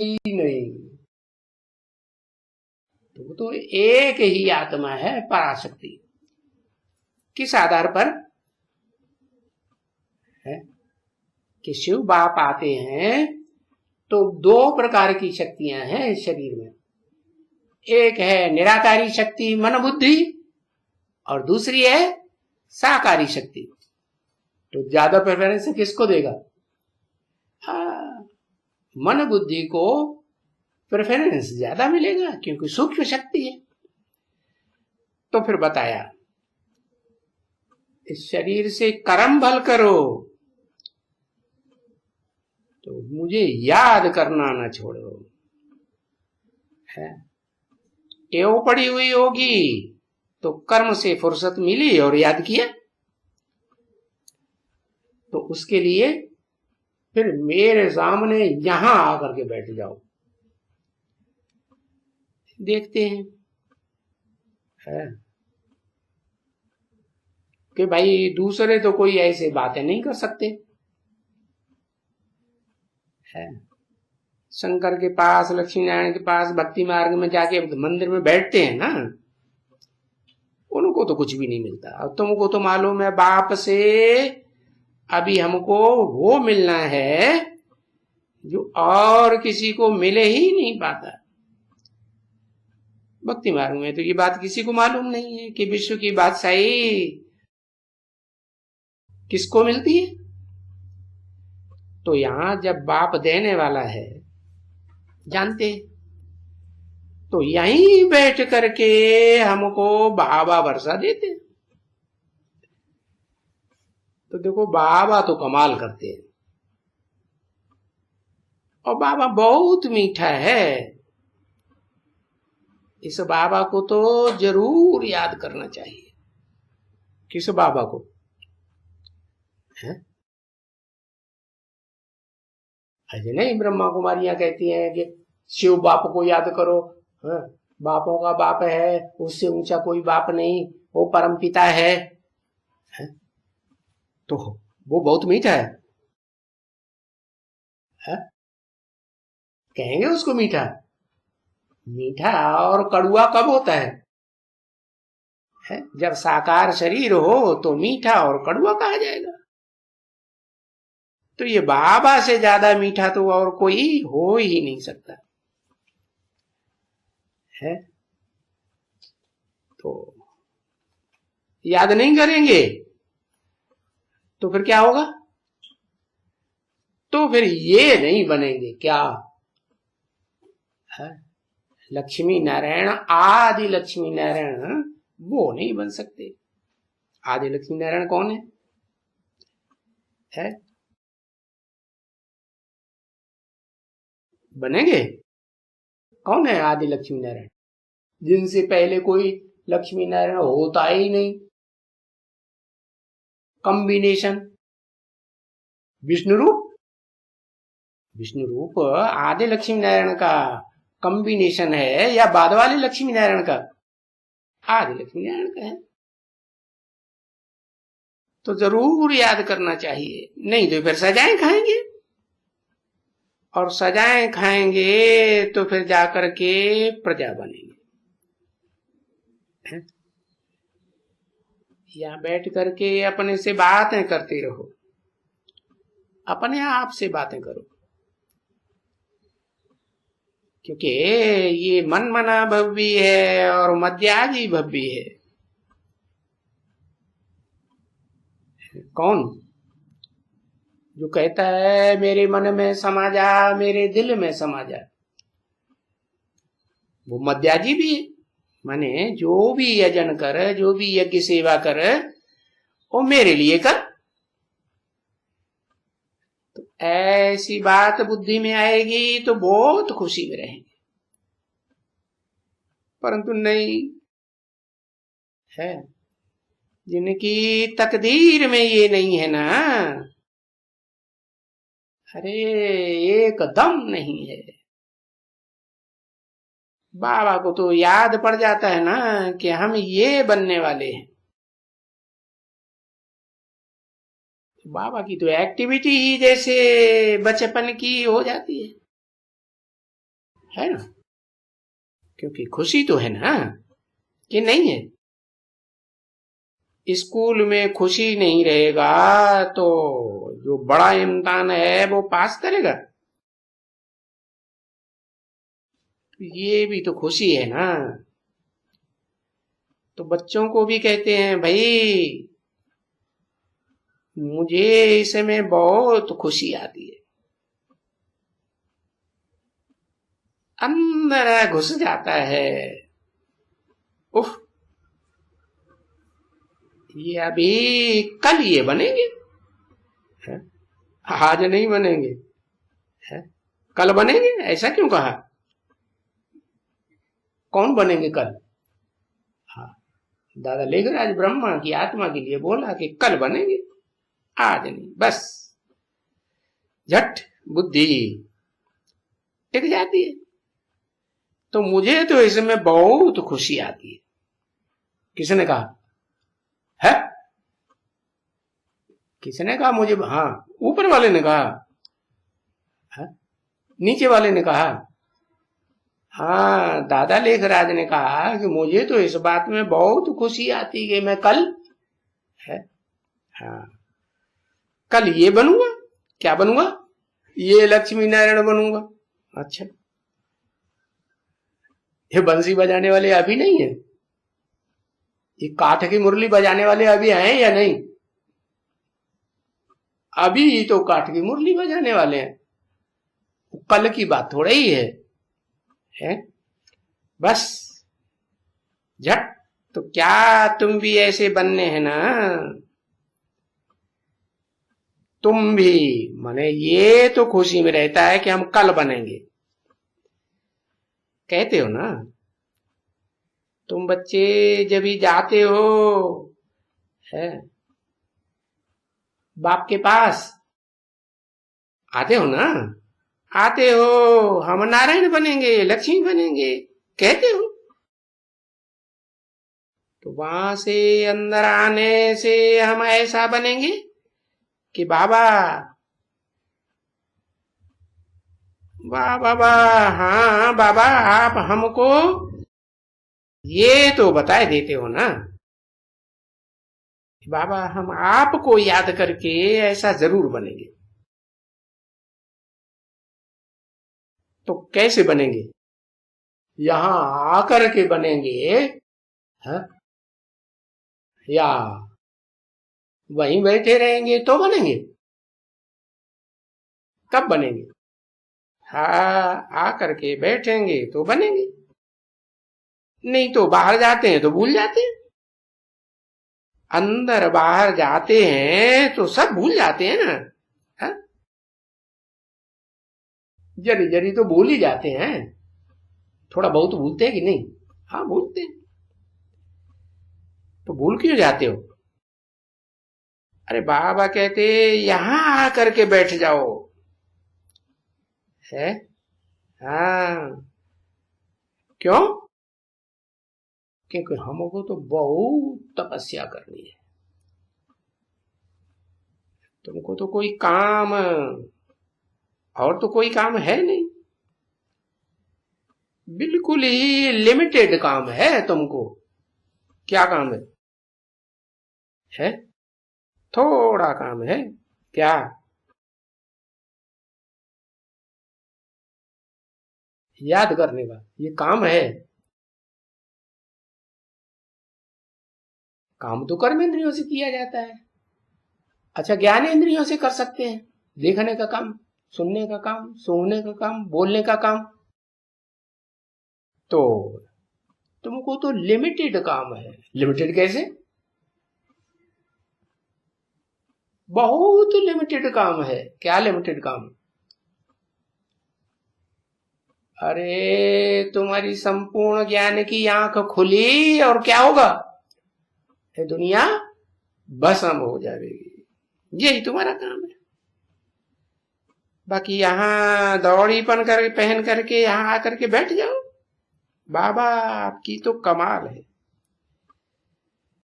ही नहीं। तो वो तो एक ही आत्मा है, पराशक्ति। किस आधार पर है कि शिव बाप आते हैं तो दो प्रकार की शक्तियां हैं इस शरीर में। एक है निराकारी शक्ति मन बुद्धि, और दूसरी है साकारी शक्ति। तो ज्यादा प्रेफरेंस किसको देगा? मन बुद्धि को प्रेफरेंस ज्यादा मिलेगा क्योंकि सूक्ष्म शक्ति है। तो फिर बताया इस शरीर से कर्म भल करो, तो मुझे याद करना ना छोड़ो। है टेव पड़ी हुई होगी तो कर्म से फुर्सत मिली और याद किया, तो उसके लिए फिर मेरे सामने यहां आकर के बैठ जाओ। देखते हैं है कि भाई दूसरे तो कोई ऐसे बातें नहीं कर सकते है। शंकर के पास, लक्ष्मी नारायण के पास भक्ति मार्ग में जाके मंदिर में बैठते हैं ना, उनको तो कुछ भी नहीं मिलता। और तुमको तो मालूम है बाप से अभी हमको वो मिलना है जो और किसी को मिले ही नहीं पाता। भक्ति मार्ग में तो ये बात किसी को मालूम नहीं है कि विश्व की बादशाही किसको मिलती है। तो यहां जब बाप देने वाला है जानते, तो यहीं बैठ करके हमको बाबा वर्षा देते। तो देखो बाबा तो कमाल करते हैं, और बाबा बहुत मीठा है। इस बाबा को तो जरूर याद करना चाहिए। किस बाबा को है? ऐसे नहीं ब्रह्मा कुमारियां कहती हैं कि शिव बाप को याद करो, है? बापों का बाप है, उससे ऊंचा कोई बाप नहीं, वो परम पिता है? तो वो बहुत मीठा है? कहेंगे उसको मीठा? मीठा और कड़ुआ कब होता है? जब साकार शरीर हो तो मीठा और कड़ुआ कहा जाएगा। तो ये बाबा से ज्यादा मीठा तो और कोई हो ही नहीं सकता है। तो याद नहीं करेंगे तो फिर क्या होगा? तो फिर ये नहीं बनेंगे क्या है? लक्ष्मी नारायण, आदि लक्ष्मी नारायण वो नहीं बन सकते। आदि लक्ष्मी नारायण कौन है? बनेंगे? कौन है आदि लक्ष्मी नारायण? जिनसे पहले कोई लक्ष्मी नारायण होता ही नहीं। कॉम्बिनेशन विष्णु रूप, विष्णु रूप आदि लक्ष्मी नारायण का कॉम्बिनेशन है या बाद वाले लक्ष्मी नारायण का? आदि लक्ष्मी नारायण का है। तो जरूर याद करना चाहिए, नहीं तो फिर सजाएं खाएंगे, और सजाएं खाएंगे तो फिर जाकर के प्रजा बनेंगे। यहां बैठ करके अपने से बातें करते रहो, अपने आप से बातें करो, क्योंकि ये मन मना भव्य है और मध्याजी भव्य है। कौन जो कहता है मेरे मन में समा जा, मेरे दिल में समा जा, वो मध्याजी भी है। माने जो भी यजन कर, जो भी यज्ञ सेवा कर, वो मेरे लिए कर। तो ऐसी बात बुद्धि में आएगी तो बहुत खुशी में रहेंगे। परंतु नहीं है, जिनकी तकदीर में ये नहीं है ना, अरे एकदम नहीं है। बाबा को तो याद पड़ जाता है ना कि हम ये बनने वाले हैं। बाबा की तो एक्टिविटी ही जैसे बचपन की हो जाती है। है ना, क्योंकि खुशी तो है ना, कि नहीं है। स्कूल में खुशी नहीं रहेगा तो जो बड़ा इम्तिहान है वो पास करेगा? ये भी तो खुशी है ना। तो बच्चों को भी कहते हैं, भाई मुझे इसमें बहुत खुशी आती है, अंदर घुस जाता है। उफ, ये अभी कल ये बनेंगे, है? आज नहीं बनेंगे, है? कल बनेंगे, ऐसा क्यों कहा? कौन बनेंगे कल? हाँ, दादा लेखराज ब्रह्मा की आत्मा के लिए बोला कि कल बनेंगे, आज नहीं। बस झट बुद्धि टिक जाती है। तो मुझे तो इसमें बहुत खुशी आती है। किसने कहा है? किसने कहा मुझे? हाँ, ऊपर वाले ने कहा है? नीचे वाले ने कहा? हाँ, दादा लेखराज ने कहा कि मुझे तो इस बात में बहुत खुशी आती कि मैं कल, है, हाँ, कल ये बनूंगा। क्या बनूंगा? ये लक्ष्मी नारायण बनूंगा। अच्छा, ये बंसी बजाने वाले अभी नहीं है? ये काठ की मुरली बजाने वाले अभी हैं या नहीं? अभी तो काठ की मुरली बजाने वाले हैं, कल की बात थोड़ा ही है? बस झट। तो क्या तुम भी ऐसे बनने हैं ना? तुम भी, माने ये तो खुशी में रहता है कि हम कल बनेंगे, कहते हो ना। तुम बच्चे जब भी जाते हो, है, बाप के पास आते हो ना, आते हो, हम नारायण बनेंगे, लक्ष्मी बनेंगे, कहते हो। तो वहां से अंदर आने से हम ऐसा बनेंगे कि बाबा, वाह बाबा, हाँ बाबा, आप हमको ये तो बताए देते हो ना, बाबा हम आपको याद करके ऐसा जरूर बनेंगे। तो कैसे बनेंगे? यहां आकर के बनेंगे, है? या वहीं बैठे रहेंगे तो बनेंगे? कब बनेंगे? हाँ, आकर के बैठेंगे तो बनेंगे, नहीं तो बाहर जाते हैं तो भूल जाते हैं। अंदर बाहर जाते हैं तो सब भूल जाते हैं ना, है? जरी जरी तो भूल ही जाते हैं, थोड़ा बहुत भूलते हैं कि नहीं? हाँ, भूलते हैं। तो भूल क्यों जाते हो? अरे बाबा कहते यहां आकर के बैठ जाओ, है? हाँ, क्यों? क्योंकि हमको तो बहुत तपस्या करनी है। तुमको तो कोई काम, और तो कोई काम है नहीं, बिल्कुल ही लिमिटेड काम है तुमको। क्या काम है? थोड़ा काम है। क्या? याद करने का ये काम है? काम तो कर्म इंद्रियों से किया जाता है। अच्छा, ज्ञान इंद्रियों से कर सकते हैं, देखने का काम, सुनने का काम, सूंघने का काम, बोलने का काम। तो तुमको तो लिमिटेड काम है। लिमिटेड कैसे? बहुत लिमिटेड काम है। क्या लिमिटेड काम? अरे तुम्हारी संपूर्ण ज्ञान की आंख खुली और क्या होगा? ये दुनिया भस्म हो जाएगी, यही तुम्हारा काम है। बाकी यहाँ दौड़ीपन कर पहन करके यहाँ आकर के बैठ जाओ, बाबा आपकी तो कमाल है।